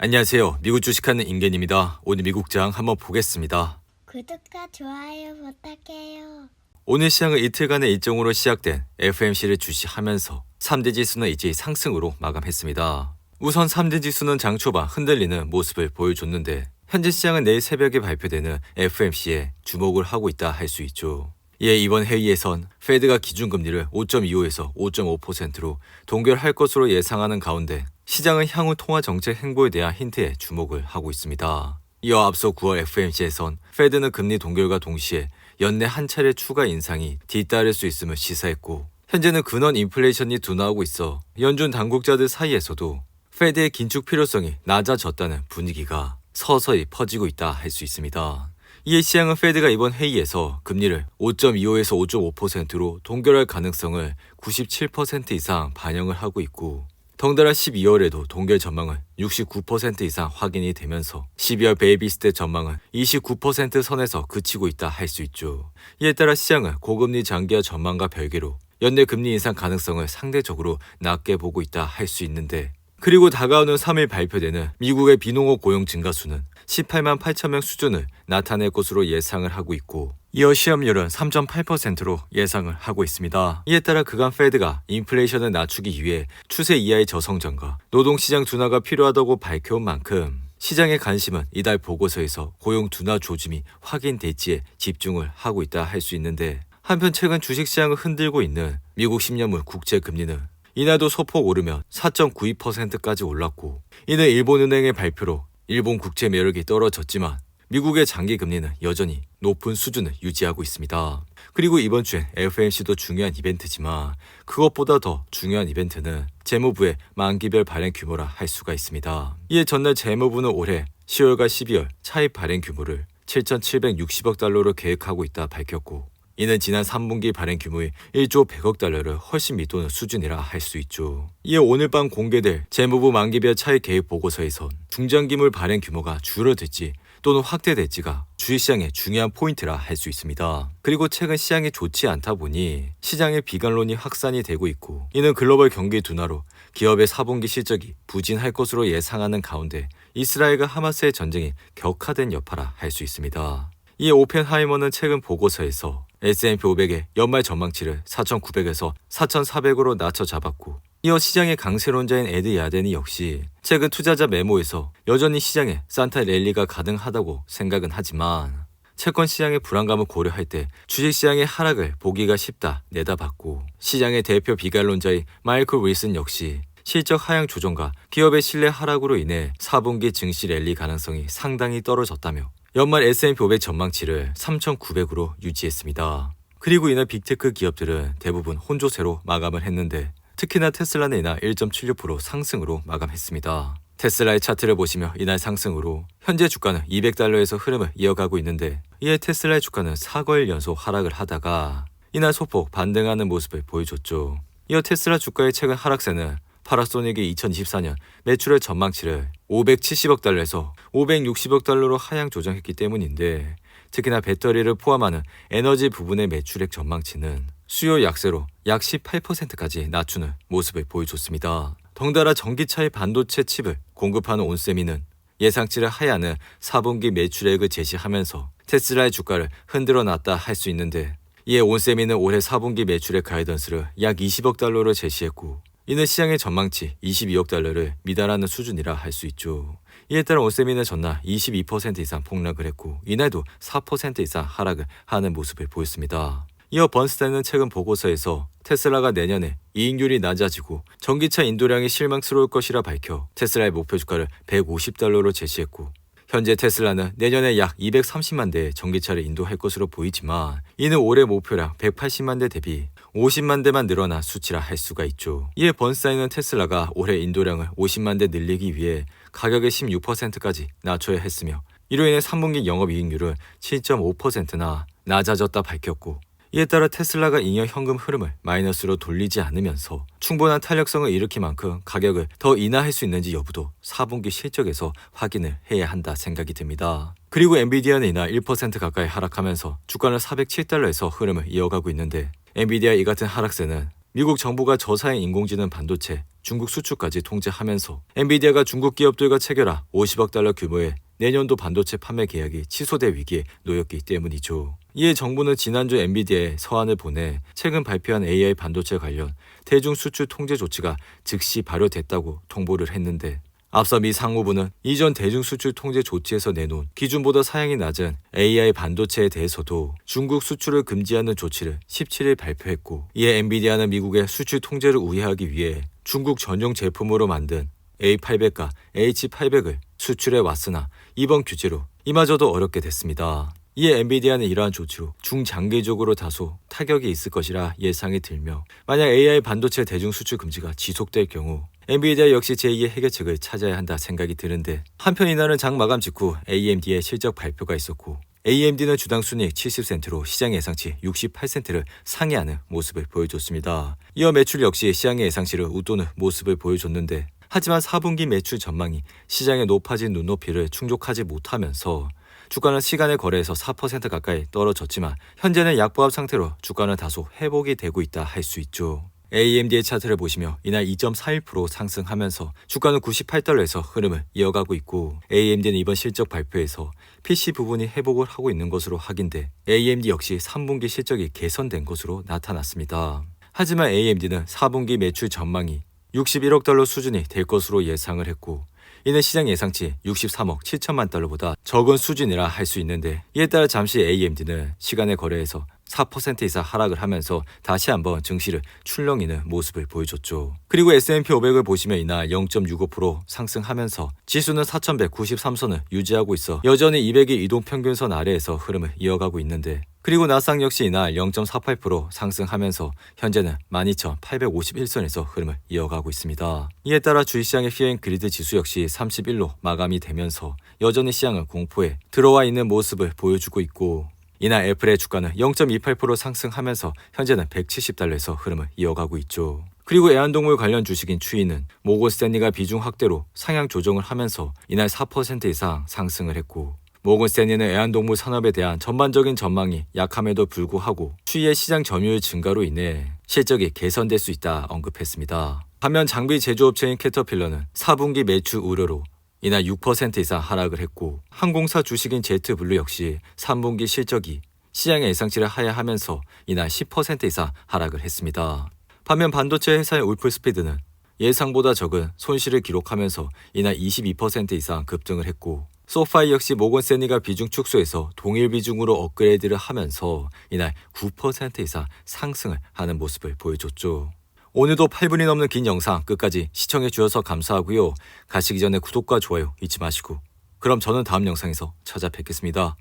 안녕하세요. 미국 주식하는 임겐입니다. 오늘 미국장 한번 보겠습니다. 구독과 좋아요 부탁해요. 오늘 시장은 이틀간의 일정으로 시작된 FMC를 주시하면서 3대 지수는 이제 상승으로 마감했습니다. 우선 3대 지수는 장 초반 흔들리는 모습을 보여줬는데 현재 시장은 내일 새벽에 발표되는 FMC에 주목을 하고 있다 할 수 있죠. 이에 이번 회의에선 페드가 기준금리를 5.25에서 5.5%로 동결할 것으로 예상하는 가운데 시장은 향후 통화정책 행보에 대한 힌트에 주목을 하고 있습니다. 이어 앞서 9월 FMC에선 페드는 금리 동결과 동시에 연내 한 차례 추가 인상이 뒤따를 수 있음을 시사했고 현재는 근원 인플레이션이 둔화하고 있어 연준 당국자들 사이에서도 페드의 긴축 필요성이 낮아졌다는 분위기가 서서히 퍼지고 있다 할 수 있습니다. 이에 시장은 페드가 이번 회의에서 금리를 5.25에서 5.5%로 동결할 가능성을 97% 이상 반영을 하고 있고 덩달아 12월에도 동결 전망은 69% 이상 확인이 되면서 12월 베이비스텝 전망은 29% 선에서 그치고 있다 할 수 있죠. 이에 따라 시장은 고금리 장기화 전망과 별개로 연내 금리 인상 가능성을 상대적으로 낮게 보고 있다 할 수 있는데 그리고 다가오는 3일 발표되는 미국의 비농업 고용 증가수는 18만 8천 명 수준을 나타낼 것으로 예상을 하고 있고 이어 실업률은 3.8%로 예상을 하고 있습니다. 이에 따라 그간 페드가 인플레이션을 낮추기 위해 추세 이하의 저성장과 노동시장 둔화가 필요하다고 밝혀온 만큼 시장의 관심은 이달 보고서에서 고용 둔화 조짐이 확인될지에 집중을 하고 있다 할 수 있는데 한편 최근 주식시장을 흔들고 있는 미국 10년물 국채금리는 이날도 소폭 오르며 4.92%까지 올랐고 이는 일본은행의 발표로 일본 국채 매력이 떨어졌지만 미국의 장기 금리는 여전히 높은 수준을 유지하고 있습니다. 그리고 이번 주엔 FMC도 중요한 이벤트지만 그것보다 더 중요한 이벤트는 재무부의 만기별 발행 규모라 할 수가 있습니다. 이에 전날 재무부는 올해 10월과 12월 차입 발행 규모를 7,760억 달러로 계획하고 있다 밝혔고 이는 지난 3분기 발행 규모의 1조 100억 달러를 훨씬 밑도는 수준이라 할 수 있죠. 이에 오늘 밤 공개될 재무부 만기별 차입 계획 보고서에선 중장기물 발행 규모가 줄어들지 또는 확대될지가 주식시장의 중요한 포인트라 할 수 있습니다. 그리고 최근 시장이 좋지 않다 보니 시장의 비관론이 확산이 되고 있고 이는 글로벌 경기 둔화로 기업의 4분기 실적이 부진할 것으로 예상하는 가운데 이스라엘과 하마스의 전쟁이 격화된 여파라 할 수 있습니다. 이에 오펜하이머는 최근 보고서에서 S&P 500의 연말 전망치를 4,900에서 4,400으로 낮춰 잡았고 이어 시장의 강세론자인 에드 야덴이 역시 최근 투자자 메모에서 여전히 시장에 산타 랠리가 가능하다고 생각은 하지만 채권 시장의 불안감을 고려할 때 주식시장의 하락을 보기가 쉽다 내다봤고 시장의 대표 비관론자인 마이클 윌슨 역시 실적 하향 조정과 기업의 신뢰 하락으로 인해 4분기 증시 랠리 가능성이 상당히 떨어졌다며 연말 S&P 500 전망치를 3,900으로 유지했습니다. 그리고 이날 빅테크 기업들은 대부분 혼조세로 마감을 했는데 특히나 테슬라는 이날 1.76% 상승으로 마감했습니다. 테슬라의 차트를 보시면 이날 상승으로 현재 주가는 200달러에서 흐름을 이어가고 있는데 이에 테슬라의 주가는 4거일 연속 하락을 하다가 이날 소폭 반등하는 모습을 보여줬죠. 이어 테슬라 주가의 최근 하락세는 파나소닉의 2024년 매출의 전망치를 570억 달러에서 560억 달러로 하향 조정했기 때문인데 특히나 배터리를 포함하는 에너지 부분의 매출액 전망치는 수요 약세로 약 18%까지 낮추는 모습을 보여줬습니다. 덩달아 전기차의 반도체 칩을 공급하는 온세미는 예상치를 하야하는 4분기 매출액을 제시하면서 테슬라의 주가를 흔들어 놨다 할 수 있는데 이에 온세미는 올해 4분기 매출액 가이던스를 약 20억 달러로 제시했고 이는 시장의 전망치 22억 달러를 미달하는 수준이라 할 수 있죠. 이에 따라 온세미는 전날 22% 이상 폭락을 했고 이날도 4% 이상 하락을 하는 모습을 보였습니다. 이어 번스타인은 최근 보고서에서 테슬라가 내년에 이익률이 낮아지고 전기차 인도량이 실망스러울 것이라 밝혀 테슬라의 목표 주가를 150달러로 제시했고 현재 테슬라는 내년에 약 230만 대의 전기차를 인도할 것으로 보이지만 이는 올해 목표량 180만 대 대비 50만 대만 늘어난 수치라 할 수가 있죠. 이에 번스타인은 테슬라가 올해 인도량을 50만 대 늘리기 위해 가격의 16%까지 낮춰야 했으며 이로 인해 3분기 영업이익률은 7.5%나 낮아졌다 밝혔고 이에 따라 테슬라가 잉여 현금 흐름을 마이너스로 돌리지 않으면서 충분한 탄력성을 일으킬 만큼 가격을 더 인하할 수 있는지 여부도 4분기 실적에서 확인을 해야 한다 생각이 듭니다. 그리고 엔비디아는 이날 1% 가까이 하락하면서 주가는 407달러에서 흐름을 이어가고 있는데 엔비디아 이 같은 하락세는 미국 정부가 저사양 인공지능 반도체 중국 수출까지 통제하면서 엔비디아가 중국 기업들과 체결한 50억 달러 규모의 내년도 반도체 판매 계약이 취소될 위기에 놓였기 때문이죠. 이에 정부는 지난주 엔비디아에 서한을 보내 최근 발표한 AI 반도체 관련 대중 수출 통제 조치가 즉시 발효됐다고 통보를 했는데, 앞서 미 상무부는 이전 대중 수출 통제 조치에서 내놓은 기준보다 사양이 낮은 AI 반도체에 대해서도 중국 수출을 금지하는 조치를 17일 발표했고, 이에 엔비디아는 미국의 수출 통제를 우회하기 위해 중국 전용 제품으로 만든 A800과 H800을 수출해 왔으나 이번 규제로 이마저도 어렵게 됐습니다. 이에 엔비디아는 이러한 조치로 중장기적으로 다소 타격이 있을 것이라 예상이 들며, 만약 AI 반도체 대중 수출 금지가 지속될 경우 엔비디아 역시 제2의 해결책을 찾아야 한다 생각이 드는데, 한편 이날은 장 마감 직후 AMD의 실적 발표가 있었고, AMD는 주당 순이익 70센트로 시장 예상치 68센트를 상회하는 모습을 보여줬습니다. 이어 매출 역시 시장의 예상치를 웃도는 모습을 보여줬는데, 하지만 4분기 매출 전망이 시장의 높아진 눈높이를 충족하지 못하면서 주가는 시간의 거래에서 4% 가까이 떨어졌지만, 현재는 약보합 상태로 주가는 다소 회복이 되고 있다 할 수 있죠. AMD의 차트를 보시며 이날 2.41% 상승하면서 주가는 98달러에서 흐름을 이어가고 있고, AMD는 이번 실적 발표에서 PC 부분이 회복을 하고 있는 것으로 확인돼 AMD 역시 3분기 실적이 개선된 것으로 나타났습니다. 하지만 AMD는 4분기 매출 전망이 61억 달러 수준이 될 것으로 예상을 했고, 이는 시장 예상치 63억 7천만 달러보다 적은 수준이라 할 수 있는데, 이에 따라 잠시 AMD는 시간의 거래에서 4% 이상 하락을 하면서 다시 한번 증시를 출렁이는 모습을 보여줬죠. 그리고 S&P 500을 보시면 이날 0.65% 상승하면서 지수는 4193선을 유지하고 있어 여전히 200일 이동평균선 아래에서 흐름을 이어가고 있는데, 그리고 나스닥 역시 이날 0.48% 상승하면서 현재는 12,851선에서 흐름을 이어가고 있습니다. 이에 따라 주식시장의 피어앤그리드 지수 역시 31로 마감이 되면서 여전히 시장은 공포에 들어와 있는 모습을 보여주고 있고, 이날 애플의 주가는 0.28% 상승하면서 현재는 170달러에서 흐름을 이어가고 있죠. 그리고 애완동물 관련 주식인 추이는 모건 스탠리가 비중 확대로 상향 조정을 하면서 이날 4% 이상 상승을 했고, 모건 스탠리는 애완동물 산업에 대한 전반적인 전망이 약함에도 불구하고 추이의 시장 점유율 증가로 인해 실적이 개선될 수 있다 언급했습니다. 반면 장비 제조업체인 캐터필러는 4분기 매출 우려로 이날 6% 이상 하락을 했고, 항공사 주식인 제트블루 역시 3분기 실적이 시장의 예상치를 하회하면서 이날 10% 이상 하락을 했습니다. 반면 반도체 회사의 울프스피드는 예상보다 적은 손실을 기록하면서 이날 22% 이상 급등을 했고, 소파이 역시 모건 스탠리가 비중 축소해서 동일 비중으로 업그레이드를 하면서 이날 9% 이상 상승을 하는 모습을 보여줬죠. 오늘도 8분이 넘는 긴 영상 끝까지 시청해 주셔서 감사하고요. 가시기 전에 구독과 좋아요 잊지 마시고, 그럼 저는 다음 영상에서 찾아뵙겠습니다.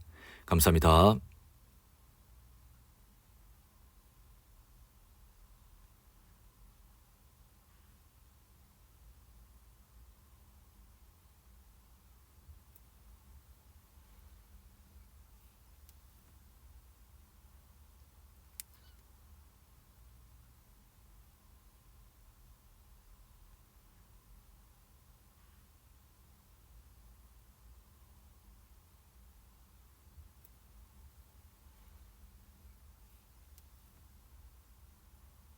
감사합니다.